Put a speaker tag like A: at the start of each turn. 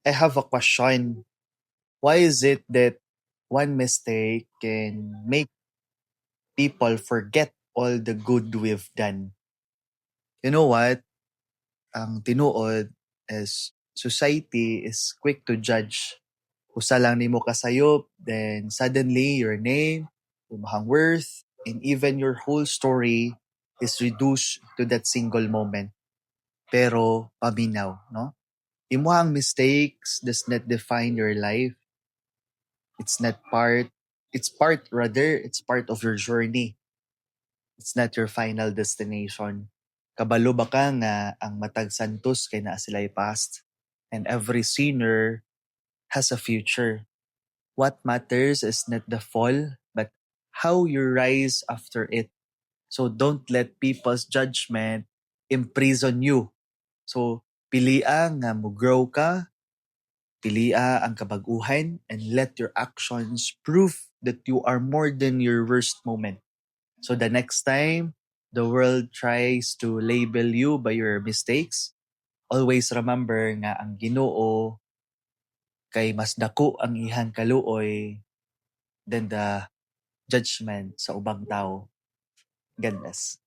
A: I have a question. Why is it that one mistake can make people forget all the good we've done? You know what? Ang tinuod is society is quick to judge. Usa lang nimo kasayop, then suddenly your name, imong worth, and even your whole story is reduced to that single moment. Pero paminaw, no? Imong mistakes does not define your life. It's not part, it's part rather, it's part of your journey. It's not your final destination. Kabalo ba ka nga ang matag santos kay naa sila'y past? And every sinner has a future. What matters is not the fall, but how you rise after it. So don't let people's judgment imprison you. So pilia nga mo grow ka, pilia ang kabaguhan, and let your actions prove that you are more than your worst moment. So the next time the world tries to label you by your mistakes, always remember nga ang Ginoo kay mas dako ang ihang kaluoy than the judgment sa ubang tao. God bless.